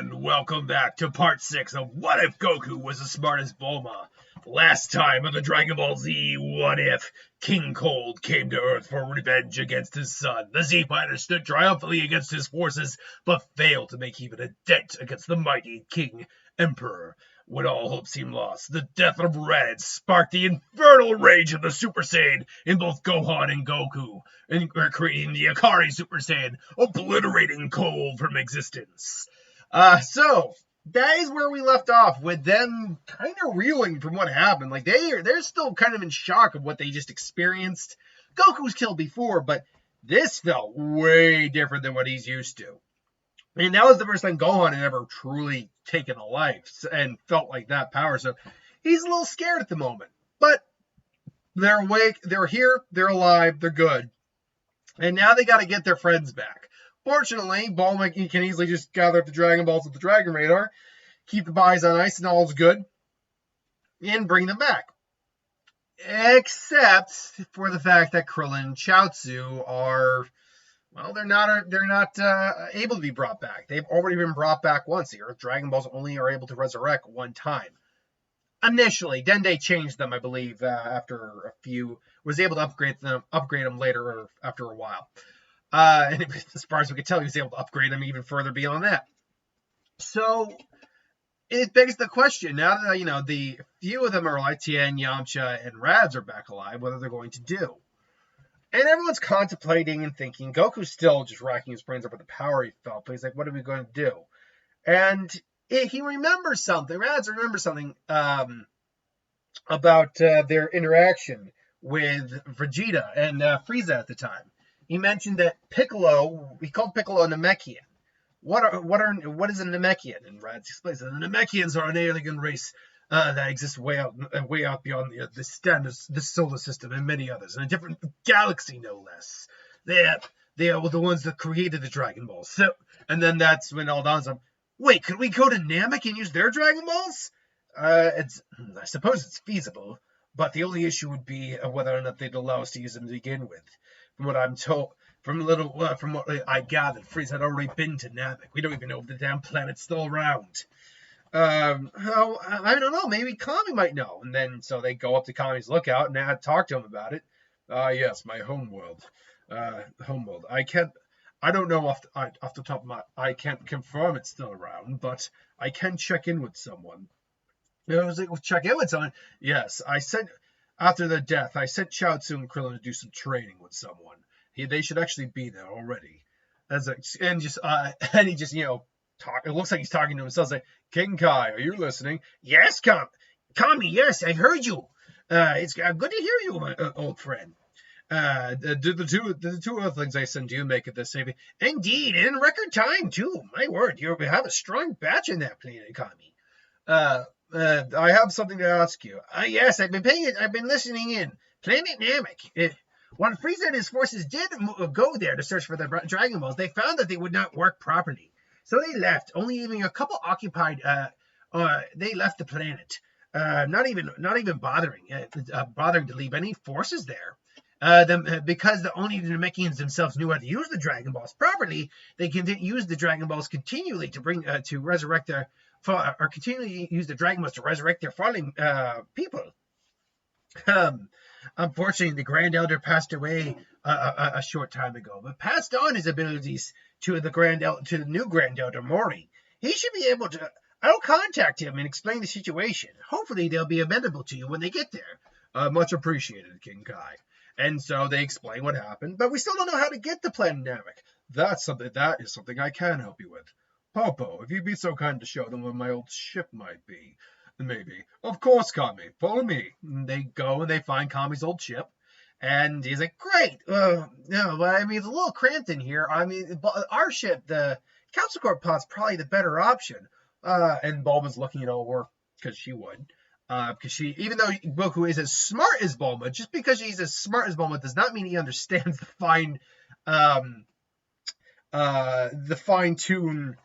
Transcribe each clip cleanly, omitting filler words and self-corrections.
and welcome back to part 6 of What If Goku Was as Smart as Bulma? Last time on the Dragon Ball Z What If, King Cold came to Earth for revenge against his son. The Z-Fighters stood triumphantly against his forces, but failed to make even a dent against the mighty King Emperor. When all hope seemed lost, the death of Red sparked the infernal rage of the Super Saiyan in both Gohan and Goku, and creating the Akari Super Saiyan, obliterating Cold from existence. So that is where we left off, with them kind of reeling from what happened. Like they're still kind of in shock of what they just experienced. Goku's killed before, but this felt way different than what he's used to. And that was the first time Gohan had ever truly taken a life and felt like that power. So he's a little scared at the moment. But they're awake, they're here, they're alive, they're good. And now they got to get their friends back. Fortunately, Bulma can easily just gather up the Dragon Balls with the Dragon Radar, keep the eyes on ice, and all's good, and bring them back. Except for the fact that Krillin and Chaozu are... well, they're not able to be brought back. They've already been brought back once. The Earth Dragon Balls only are able to resurrect one time. Initially, Dende changed them, I believe, after a few. Was able to upgrade them later or after a while. And as far as we could tell, he was able to upgrade them even further beyond that. So it begs the question, now that the few of them are like Tien, Yamcha, and Radz are back alive, what are they going to do? And everyone's contemplating and thinking. Goku's still just racking his brains over the power he felt. But he's like, what are we going to do? And he remembers something. Radz remembers something about their interaction with Vegeta and Frieza at the time. He mentioned that Piccolo, he called Piccolo a Namekian. What is a Namekian? And Radz explains that the Namekians are an alien race that exists way out beyond the standard, the solar system, and many others, in a different galaxy, no less. They are the ones that created the Dragon Balls. So, and then that's when all dawns on, wait, could we go to Namek and use their Dragon Balls? I suppose it's feasible, but the only issue would be whether or not they'd allow us to use them to begin with. From what I'm told, from what I gathered, Frieza had already been to Namek. We don't even know if the damn planet's still around. I don't know. Maybe Kami might know. And then, so they go up to Kami's lookout and talk to him about it. Yes, my homeworld. I don't know off the top of I can't confirm it's still around, but I can check in with someone. I was like, well, check in with someone? Yes, after the death, I sent Chaozu and Krillin to do some training with someone. They should actually be there already. And he just, it looks like he's talking to himself. Like, King Kai, are you listening? Yes, Kami, yes, I heard you. It's good to hear you, my old friend. Did the two other things I sent you make it this safe? Indeed, in record time, too. My word, you have a strong batch in that planet, Kami. I have something to ask you. Yes, I've been listening in. Planet Namek. When Frieza and his forces did go there to search for the Dragon Balls, they found that they would not work properly. So they left, only leaving a couple occupied. They left the planet, not even bothering to leave any forces there. Because only the Namekians themselves knew how to use the Dragon Balls properly, they use the Dragon Balls continually to resurrect continually use the Dragon Balls to resurrect their fallen people. Unfortunately, the Grand Elder passed away a short time ago, but passed on his abilities to the new Grand Elder Mori. He should be able to. I'll contact him and explain the situation. Hopefully, they'll be amenable to you when they get there. Much appreciated, King Kai. And so they explain what happened, but we still don't know how to get to planet Namek. That is something I can help you with. Popo, if you'd be so kind to show them where my old ship might be. Maybe. Of course, Kami. Follow me. And they go and they find Kami's old ship. And he's like, great. No, but I mean, it's a little cramped in here. I mean, our ship, the Council Corp pod's probably the better option. And Bulma's looking it over because she would. Because even though Goku is as smart as Bulma, just because he's as smart as Bulma does not mean he understands the fine-tune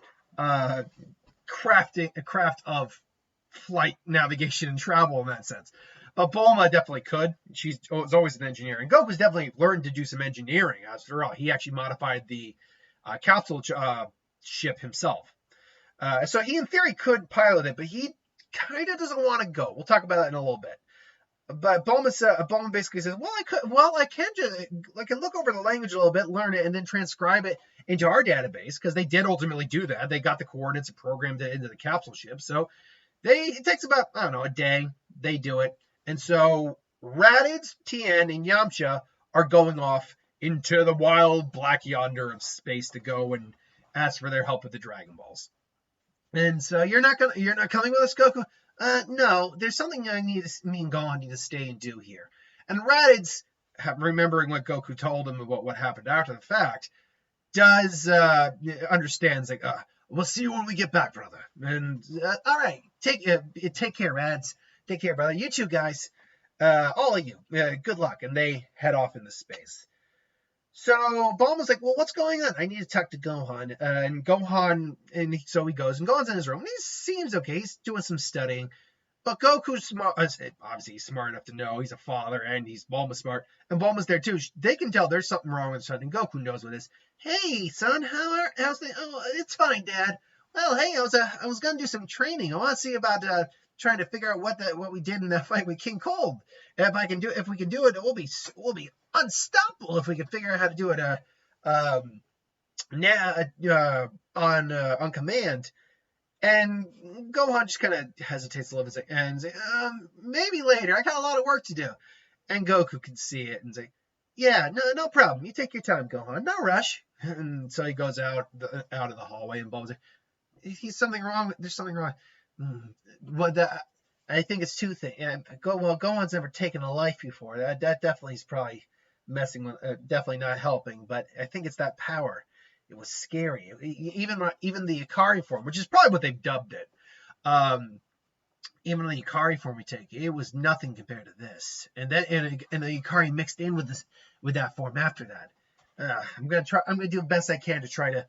craft of flight, navigation, and travel in that sense. But Bulma definitely could. She's always an engineer. And Goku's definitely learned to do some engineering. After all, he actually modified the capsule ship himself. So he, in theory, could pilot it, but he kind of doesn't want to go. We'll talk about that in a little bit. But Bulma basically says, I can look over the language a little bit, learn it, and then transcribe it into our database, because they did ultimately do that. They got the coordinates and programmed it into the capsule ship. So it takes about, I don't know, a day. They do it. And so Raditz, Tien, and Yamcha are going off into the wild black yonder of space to go and ask for their help with the Dragon Balls. And so you're not coming with us, Goku? No, there's something me and Gohan need to stay and do here. And Raditz, remembering what Goku told him about what happened after the fact, understands, like, we'll see you when we get back, brother. And all right, take care, Raditz. Take care, brother. You too, guys. All of you. Good luck. And they head off into space. So Bulma's like, well, what's going on? I need to talk to Gohan. So he goes, and Gohan's in his room. And he seems okay. He's doing some studying. But Goku's smart. Obviously, he's smart enough to know he's a father, and Bulma's smart. And Bulma's there, too. They can tell there's something wrong with something. Goku knows what it is. Hey, son, how's the... Oh, it's fine, Dad. Well, hey, I was going to do some training. I want to see about trying to figure out what we did in that fight with King Cold. If we can do it, we'll be unstoppable if we can figure out how to do it on command. And Gohan just kind of hesitates a little bit and say, maybe later. I got a lot of work to do. And Goku can see it and say, yeah, no problem. You take your time, Gohan. No rush. And so he goes out of the hallway, and Bulma's like, there's something wrong. I think it's two things. Gohan's never taken a life before. That definitely is probably messing with, definitely not helping. But I think it's that power. It was scary. Even the Ikari form, which is probably what they've dubbed it. Even the Ikari form we take, it was nothing compared to this. And the Ikari mixed in with that form after that. I'm gonna do the best I can to try to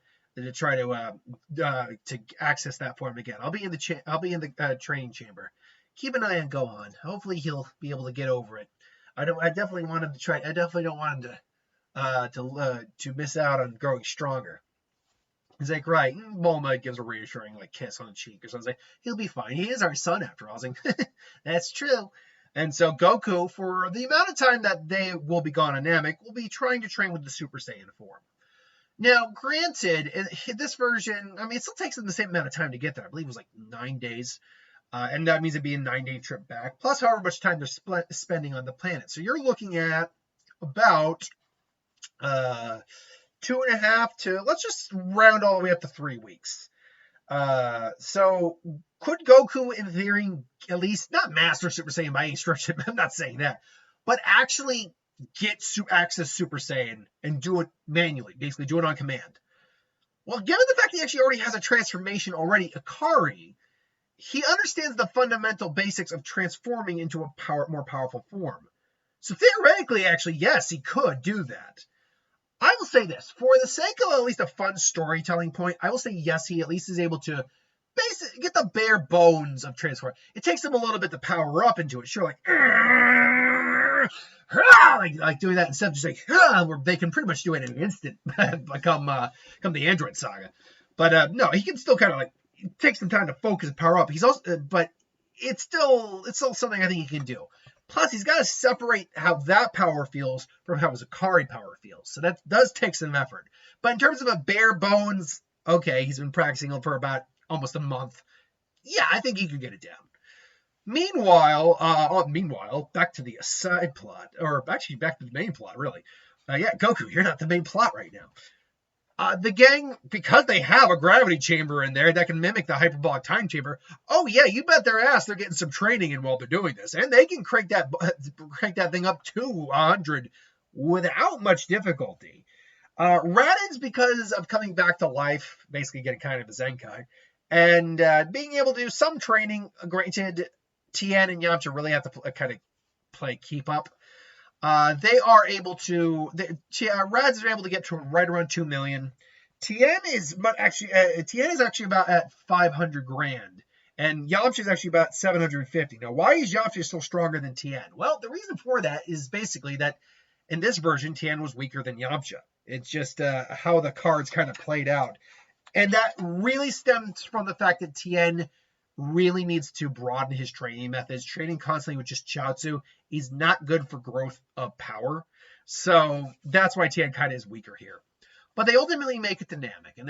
access that form again. I'll be in the training chamber. Keep an eye on Gohan. Hopefully he'll be able to get over it. I definitely want him to try. I definitely don't want him to miss out on growing stronger. He's like, right. Bulma gives a reassuring kiss on the cheek or something. Like, he'll be fine. He is our son after all. I was like, that's true. And so Goku, for the amount of time that they will be gone on Namek, will be trying to train with the Super Saiyan form. Now, granted, in this version, it still takes them the same amount of time to get there. I believe it was 9 days. And that means it'd be a 9-day trip back, plus however much time they're spending on the planet. So you're looking at about 2.5 to, let's just round all the way up to 3 weeks. So could Goku, in theory, at least not master Super Saiyan by any stretch, I'm not saying that, but actually get access Super Saiyan and do it manually, basically do it on command? Well, given the fact he actually already has a transformation already, Ikari, he understands the fundamental basics of transforming into a more powerful form. So theoretically, actually, yes, he could do that. I will say this, for the sake of at least a fun storytelling point, I will say yes, he at least is able to get the bare bones of transform. It takes him a little bit to power up into it, sure, like doing that instead of just where they can pretty much do it in an instant, come the Android Saga. But no, he can still kind of it takes some time to focus and power up. He's also, but it's still something I think he can do. Plus, he's got to separate how that power feels from how his Ikari power feels. So that does take some effort. But in terms of a bare bones, okay, he's been practicing for about almost a month. Yeah, I think he could get it down. Meanwhile, back to the side plot, or actually back to the main plot, really. Yeah, Goku, you're not the main plot right now. The gang, because they have a gravity chamber in there that can mimic the hyperbolic time chamber, oh yeah, you bet their ass they're getting some training in while they're doing this. And they can crank that thing up to 100 without much difficulty. Raditz, because of coming back to life, basically getting kind of a Zenkai, and being able to do some training, granted, Tien and Yamcha really have to kind of play keep up. They are able to. Raditz is able to get to right around 2 million. Tien is actually about at 500 grand, and Yamcha is actually about 750. Now, why is Yamcha still stronger than Tien? Well, the reason for that is basically that in this version, Tien was weaker than Yamcha. It's just how the cards kind of played out. And that really stems from the fact that Tien really needs to broaden his training methods. Training constantly with just Chiaotzu is not good for growth of power. So that's why Tien kind of is weaker here. But they ultimately make it to Namek, and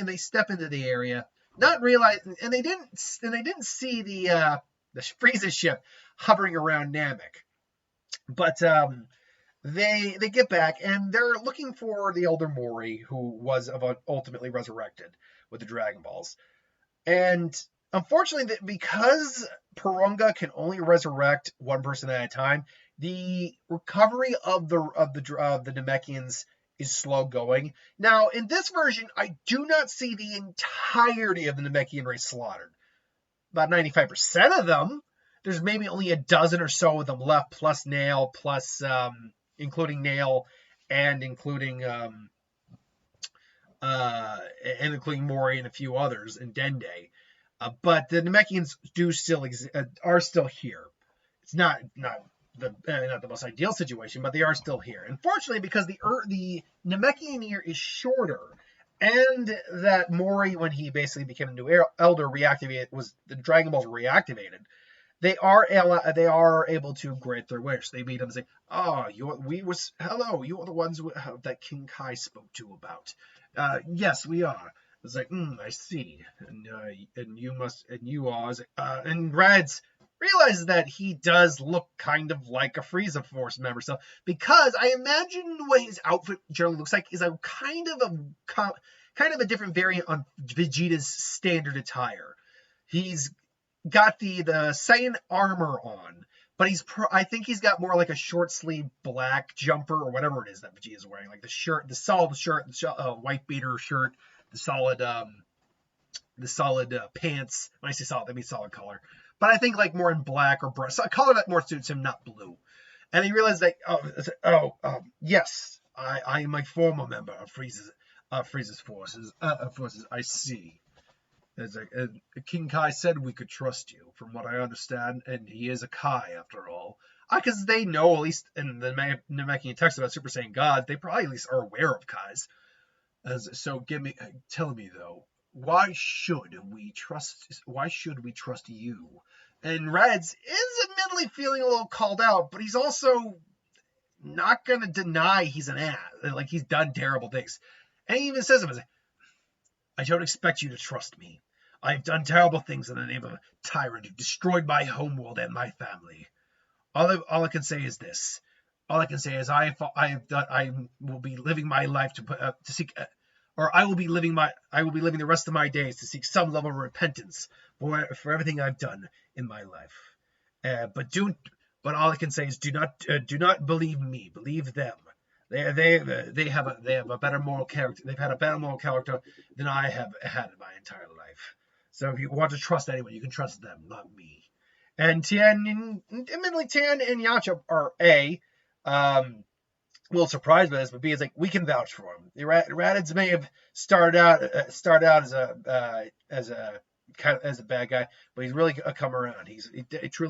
they step into the area, not realizing, and they didn't see the Frieza ship hovering around Namek. But they get back, and they're looking for the Elder Mori, who was ultimately resurrected with the Dragon Balls. And unfortunately, because Porunga can only resurrect one person at a time, the recovery of the Namekians is slow going. Now, in this version, I do not see the entirety of the Namekian race slaughtered. About 95% of them. There's maybe only a dozen or so of them left, plus Nail, plus including Nail, and including Mori and a few others, and Dende. But the Namekians are still here. It's not the most ideal situation, but they are still here. Unfortunately, because the Namekian year is shorter, and that Mori, when he basically became a new elder, the Dragon Balls reactivated. They are able to grant their wish. They meet him and say, "Oh, hello, you are the ones that King Kai spoke to about." Yes, we are. It's like, I see, and you are, and Raditz realizes that he does look kind of like a Frieza Force member. So, because I imagine what his outfit generally looks like is a kind of a different variant on Vegeta's standard attire. He's got the Saiyan armor on, but I think he's got more like a short sleeve black jumper or whatever it is that Vegeta's wearing, like the solid shirt, the white beater shirt, the solid pants. When I say solid, I mean solid color. But I think like more in black or brown, so a color that more suits him, not blue. And he realized that, yes, I am a former member of Frieza's forces. I see. King Kai said we could trust you, from what I understand, and he is a Kai after all. Because they know, at least in the Namekian text about Super Saiyan gods, they probably at least are aware of Kais. Tell me though, why should we trust you? And Raditz is admittedly feeling a little called out, but he's also not gonna deny he's an ass, like he's done terrible things. And he even says to him, "I don't expect you to trust me. I've done terrible things in the name of a tyrant who destroyed my homeworld and my family. All I can say is this. All I can say is I will be living my life to seek, or I will be living the rest of my days to seek some level of repentance for everything I've done in my life. But all I can say is do not believe me. Believe them. They have a better moral character. They've had a better moral character than I have had in my entire life. So if you want to trust anyone, you can trust them, not me." And admittedly, Tien and Yamcha are a little surprised by this, but B is like, we can vouch for him. Raditz may have started out as a bad guy, but he's really come around. He's a true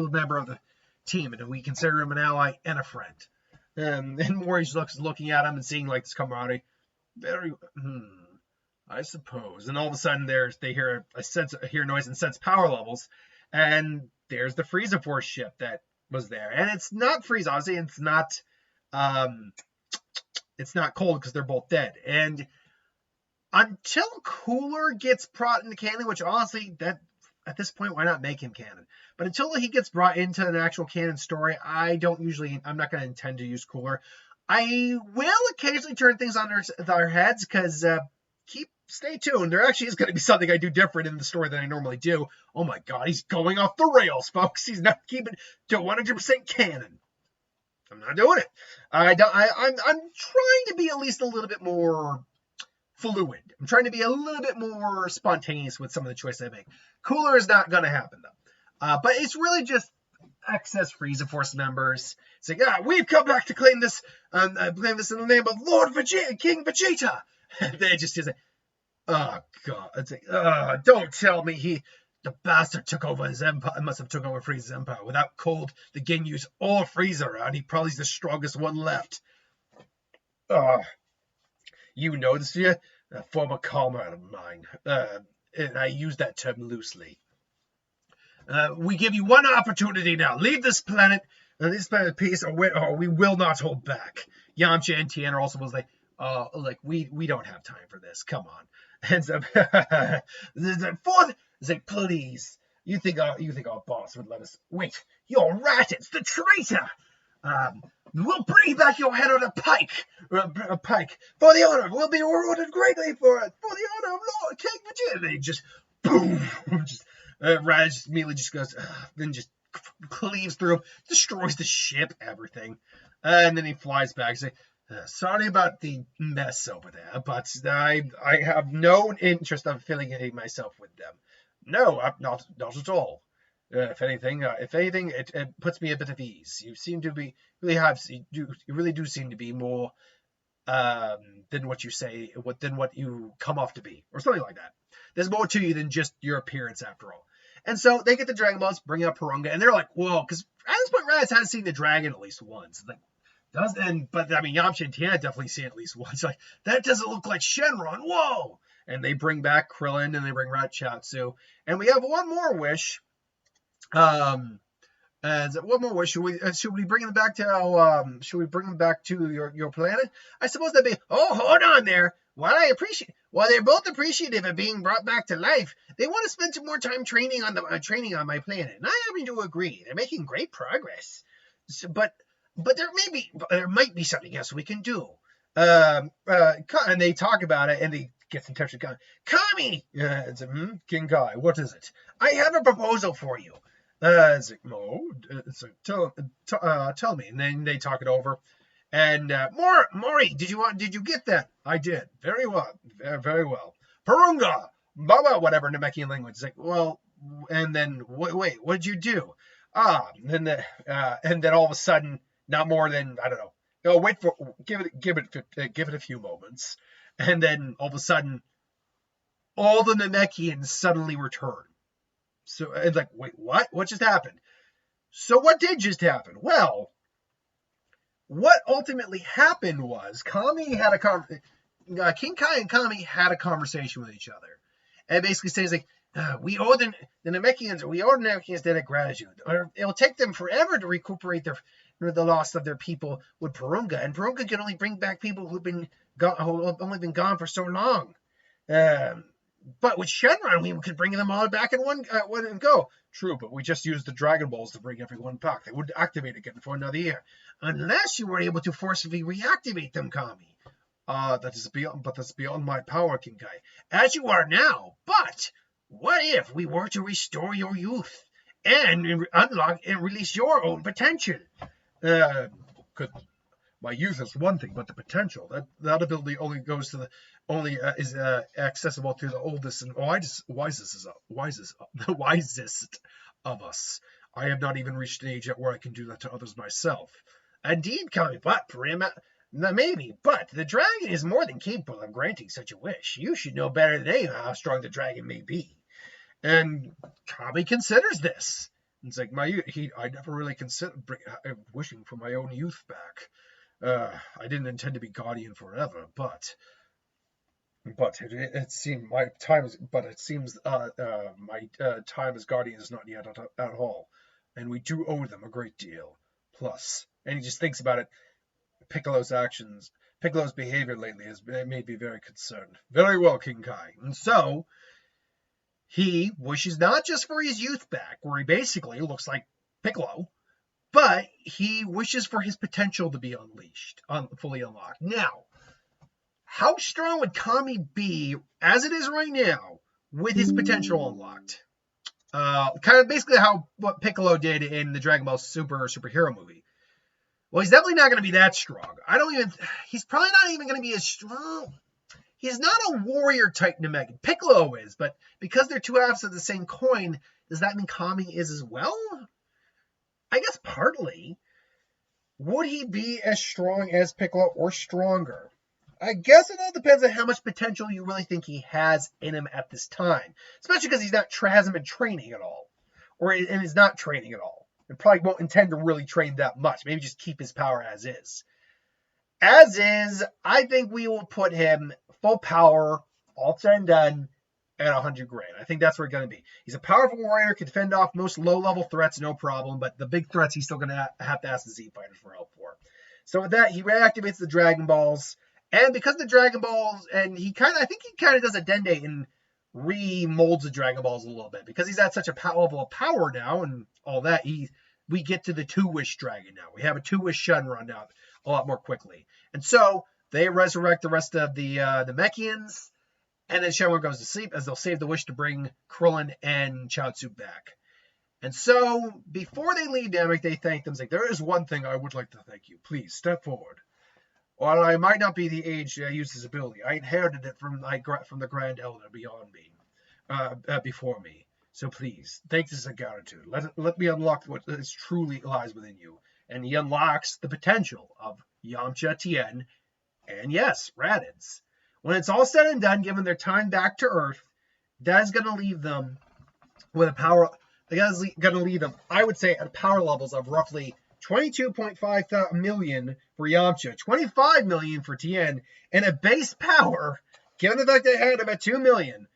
member of the team, and we consider him an ally and a friend. And Mori's looking at him and seeing like this camaraderie. I suppose. And all of a sudden, they hear noise and sense power levels, and there's the Frieza Force ship that was there, and it's not Frieza. Obviously, it's not cold because they're both dead. And until Cooler gets brought into canon, which honestly, that at this point, why not make him canon? But until he gets brought into an actual canon story, I'm not going to intend to use Cooler. I will occasionally turn things on their heads because stay tuned. There actually is going to be something I do different in the story than I normally do. Oh my god, he's going off the rails, folks. He's not keeping to 100% canon. I'm not doing it. I'm trying to be at least a little bit more fluid. I'm trying to be a little bit more spontaneous with some of the choices I make. Cooler is not going to happen though. But it's really just excess Frieza Force members. It's like, we've come back to claim this in the name of Lord Vegeta, King Vegeta. They just is like, oh god, it's like, don't tell me the bastard took over his empire. Must have took over Frieza's empire. Without Cold, the Ginyus or Frieza around, he probably's the strongest one left. You know this, yeah? A former comrade of mine. And I use that term loosely. We give you one opportunity now. Leave this planet, peace, or we will not hold back. Yamcha and Tien also was like, we don't have time for this. Come on. And so, fourth, it's like, please. You think our boss would let us? Wait, you're rat. It's the traitor. We'll bring back your head on a pike. A pike for the honor. We'll be rewarded greatly for it. For the honor of Lord King Vegeta. They just boom. Just Raj immediately just goes, then just cleaves through, destroys the ship, everything, and then he flies back. He's like, sorry about the mess over there, but I have no interest in affiliating myself with them. No, not at all. If anything, it puts me a bit of ease. You seem to be you really do seem to be more than what you say, than what you come off to be, or something like that. There's more to you than just your appearance, after all. And so they get the Dragon Balls, bring up Purunga, and they're like, whoa, because at this point, Raditz has seen the dragon at least once. Like, but I mean, Yamcha and Tien definitely seen it at least once. Like, that doesn't look like Shenron. Whoa! And they bring back Krillin, and they bring Ratchatsu, and we have one more wish. And one more wish. Should we bring them back to should we bring them back to your planet? I suppose that'd be. Oh, hold on there. While they're both appreciative of being brought back to life, they want to spend some more time training on my planet. And I happen to agree. They're making great progress. But there might be something else we can do. And they talk about it, and they get in touch with Kami. Kami, King Kai, what is it? I have a proposal for you. It's like, no, tell me. And then they talk it over. And Mori, did you get that? I did. Very well. Very well. Purunga, Baba, whatever Namekian language. It's like, well, and then wait, what did you do? And then all of a sudden, not more than, I don't know. No, give it a few moments, and then all of a sudden, all the Namekians suddenly return. So it's like, wait, what? What just happened? So what did just happen? Well, what ultimately happened was King Kai and Kami had a conversation with each other, and basically says like, we owe the Namekians debt of gratitude. It'll take them forever to recuperate the loss of their people with Purunga, and Purunga can only bring back people who have only been gone for so long. But with Shenron, we could bring them all back in one go. True, but we just used the Dragon Balls to bring everyone back. They wouldn't activate again for another year, unless you were able to forcibly reactivate them, Kami. That's beyond my power, King Kai. As you are now. But what if we were to restore your youth and unlock and release your own potential? My youth is one thing, but the potential, that ability only is accessible to the oldest and wisest of us. I have not even reached an age yet where I can do that to others myself. Indeed, Kami, but maybe, but the dragon is more than capable of granting such a wish. You should know better than anyone how strong the dragon may be. And Kami considers this. It's like I never really considered wishing for my own youth back. I didn't intend to be guardian forever, but it seems my time as guardian is not yet at all, and we do owe them a great deal. Plus, and he just thinks about it. Piccolo's behavior lately has made me very concerned. Very well, King Kai, and so he wishes not just for his youth back, where he basically looks like Piccolo, but he wishes for his potential to be unleashed, fully unlocked. Now, how strong would Kami be, as it is right now, with his potential unlocked? Kind of basically what Piccolo did in the Dragon Ball superhero movie. Well, he's definitely not going to be that strong. He's probably not even going to be as strong. He's not a warrior type Namek. Piccolo is, but because they're two halves of the same coin, does that mean Kami is as well? I guess partly. Would he be as strong as Piccolo or stronger? I guess it all depends on how much potential you really think he has in him at this time. Especially because hasn't been training at all. And is not training at all. And probably won't intend to really train that much. Maybe just keep his power as is. As is, I think we will put him full power all said and done, at 100 grand. I think that's where it's going to be. He's a powerful warrior, can fend off most low-level threats, no problem, but the big threats he's still going to have to ask the Z Fighters for help for. So with that, he reactivates the Dragon Balls, and because the Dragon Balls, and I think he kind of does a Dende and remolds the Dragon Balls a little bit, because he's at such a level of power now and all that, we get to the two-wish dragon now. We have a two-wish Shenron now a lot more quickly. And so they resurrect the rest of the Namekians, and then Shenron goes to sleep as they'll save the wish to bring Krillin and Chaozu back. And so before they leave Namek, they thank them. It's like, there is one thing I would like to thank you. Please step forward. While I might not be the age I use this ability, I inherited it from the Grand Elder beyond me, before me. So please, take this as gratitude. Let me unlock what is truly lies within you. And he unlocks the potential of Yamcha, Tien, and yes, Raditz. When it's all said and done, given their time back to Earth, that is going to leave them with a power. That is going to leave them, I would say, at power levels of roughly 22.5 million for Yamcha, 25 million for Tien, and a base power, given the fact they had about 2 million,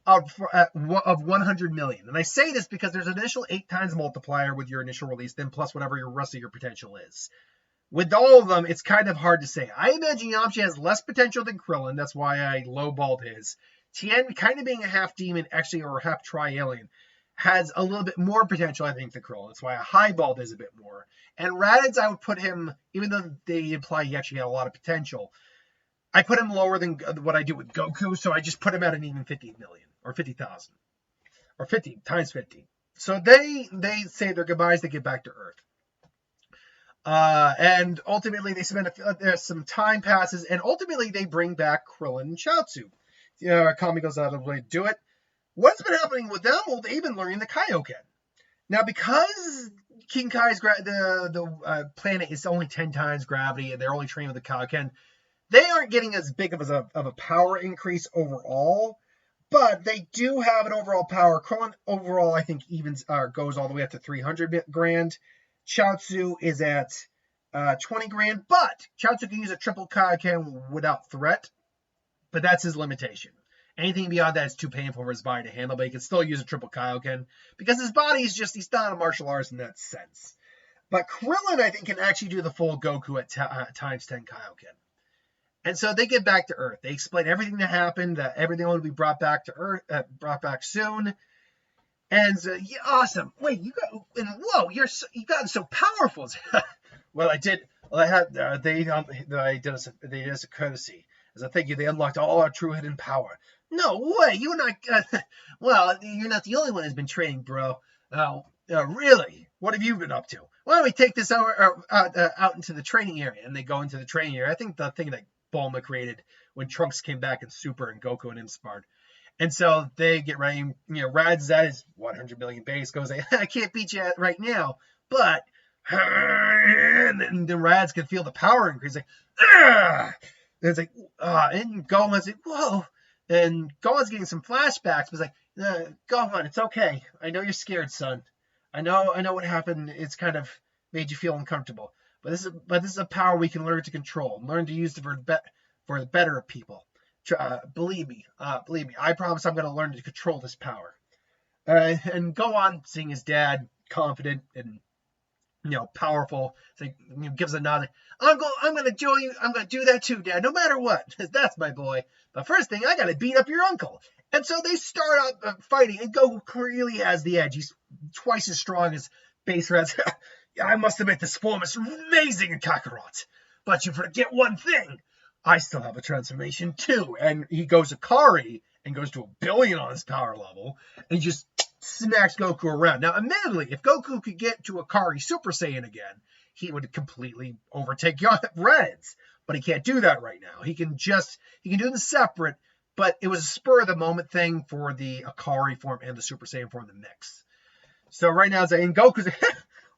of 100 million. And I say this because there's an initial 8 times multiplier with your initial release, then plus whatever your rest of your potential is. With all of them, it's kind of hard to say. I imagine Yamcha has less potential than Krillin. That's why I lowballed his. Tien, kind of being a half demon, actually, or half tri-alien, has a little bit more potential, I think, than Krillin. That's why I highballed his a bit more. And Raditz, I would put him, even though they imply he actually had a lot of potential, I put him lower than what I do with Goku, so I just put him at an even 50 million, or 50,000, or 50 times 50. So they say their goodbyes, they get back to Earth. And ultimately, they spend some time passes, and ultimately they bring back Krillin and Chaozu. Kami goes out of the way to do it. What's been happening with them? Well, they've been learning the Kaioken. Now, because King Kai's the planet is only 10 times gravity, and they're only training with the Kaioken, they aren't getting as big of a power increase overall, but they do have an overall power. Krillin overall, I think, goes all the way up to 300 grand. Chaozu is at 20 grand, but Chaozu can use a triple Kaioken without threat, but that's his limitation. Anything beyond that is too painful for his body to handle, but he can still use a triple Kaioken because his body is he's not a martial artist in that sense. But Krillin, I think, can actually do the full Goku at times 10 Kaioken. And so they get back to Earth. They explain everything that happened, that everything will be brought back to Earth, brought back soon. And yeah, awesome. Wait, you've gotten so powerful. Well, I did. Well, they did us a courtesy. As a thank you, they unlocked all our true hidden power. No way, you're not. Well, you're not the only one who's been training, bro. Really? What have you been up to? Why don't we take this out into the training area? And they go into the training area. I think the thing that Bulma created when Trunks came back in Super and Goku and him sparred. And so they get ready. Rad's at his 100 million base goes, I can't beat you right now, but and then Rad's can feel the power increase. Like, and it's like, and Gohan's like, whoa. And Gohan's getting some flashbacks, but it's like, Gohan, it's okay. I know you're scared, son. I know what happened. It's kind of made you feel uncomfortable. But this is a power we can learn to control, learn to use for the better of people. Believe me. I promise I'm going to learn to control this power. And Gohan, seeing his dad confident and powerful, gives a nod. I'm going to join you. I'm going to do that too, Dad. No matter what. That's my boy. But first thing, I got to beat up your uncle. And so they start out fighting, and Goku clearly has the edge. He's twice as strong as Base Rad's. I must admit, this form is amazing in Kakarot. But you forget one thing. I still have a transformation too. And he goes to Kari and goes to 1 billion on his power level, and he just smacks Goku around. Now, admittedly, if Goku could get to a Kari Super Saiyan again, he would completely overtake Raditz. But he can't do that right now. He can do them separate, but it was a spur of the moment thing for the Akari form and the Super Saiyan form to mix. So right now, and Goku's like,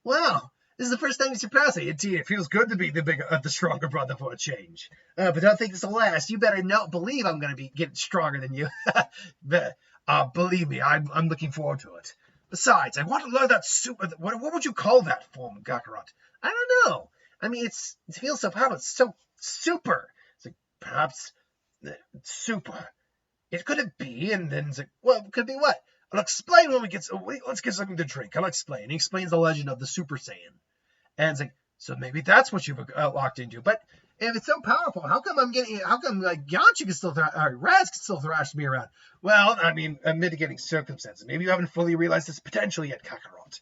wow, this is the first time you surpassed me. Indeed, it feels good to be the stronger brother for a change. But don't think this will last. You better believe I'm going to be getting stronger than you. Believe me, I'm looking forward to it. Besides, I want to learn that super. What would you call that form of Kakarot? I don't know. I mean, it feels so powerful. It's so super. It's like perhaps super. Could it be? And then it's like, well, it could be what? I'll explain when we get. Let's get something to drink. I'll explain. He explains the legend of the Super Saiyan, and it's like, so maybe that's what you've locked into. But if it's so powerful, how come like Yamcha can still Raz can still thrash me around? Well, I mean, a mitigating circumstances. Maybe you haven't fully realized this potential yet, Kakarot.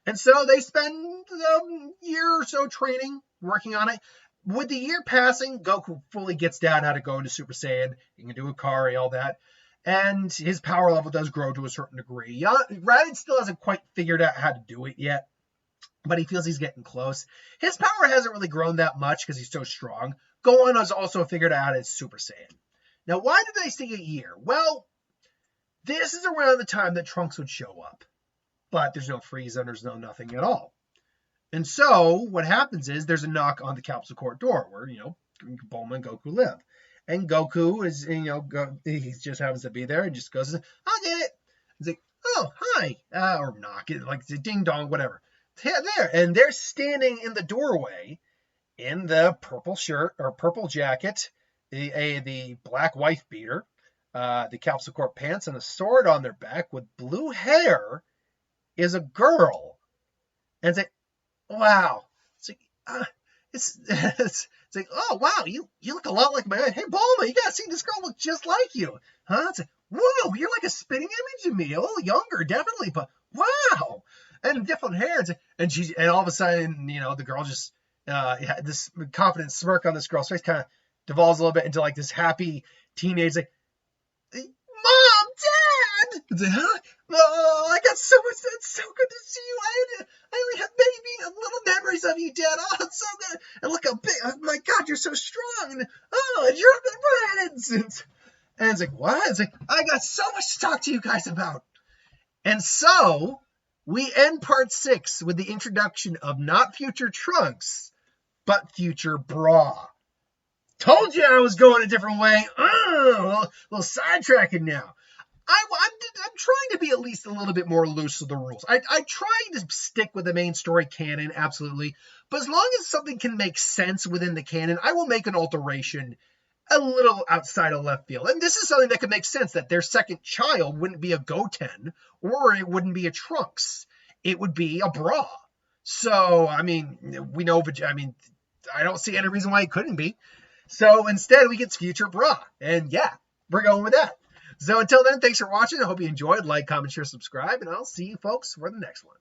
And so they spend a year or so training, working on it. With the year passing, Goku fully gets down how to go into Super Saiyan. He can do Akari, all that. And his power level does grow to a certain degree. Raditz still hasn't quite figured out how to do it yet, but he feels he's getting close. His power hasn't really grown that much because he's so strong. Gohan has also figured out his Super Saiyan. Now, why did they say a year? Well, this is around the time that Trunks would show up. But there's no Frieza and there's no nothing at all. And so what happens is there's a knock on the Capsule Court door where, Bulma and Goku live. And Goku is, he just happens to be there and just goes, I'll get it. He's like, oh, hi. Or knock it, like ding dong, whatever. Yeah, there. And they're standing in the doorway in the purple shirt or purple jacket, the black wife beater, the Capsule Court pants, and a sword on their back with blue hair is a girl. And it's like, wow. It's like, it's like, oh, wow, you look a lot like my aunt. Hey, Bulma, you gotta see this girl look just like you. Huh? It's like, whoa, you're like a spitting image of me. A little younger, definitely, but wow. And different hair. And all of a sudden, the girl just, this confident smirk on this girl's face kind of devolves a little bit into like this happy teenage, like, Mom, Dad! It's like, huh? Oh, I got so much. It's so good to see you. I only have little memories of you, Dad. Oh, it's so good. And look how big. Oh, my God, you're so strong. And you're good friends. And it's like, what? It's like, I got so much to talk to you guys about. And so we end part 6 with the introduction of not future Trunks, but future Bra. Told you I was going a different way. A little sidetracking now. I'm trying to be at least a little bit more loose with the rules. I try to stick with the main story canon, absolutely. But as long as something can make sense within the canon, I will make an alteration a little outside of left field. And this is something that could make sense, that their second child wouldn't be a Goten, or it wouldn't be a Trunks. It would be a Bra. So, I mean, we know, I mean, I don't see any reason why it couldn't be. So instead, we get future Bra. And yeah, we're going with that. So until then, thanks for watching. I hope you enjoyed. Like, comment, share, subscribe, and I'll see you folks for the next one.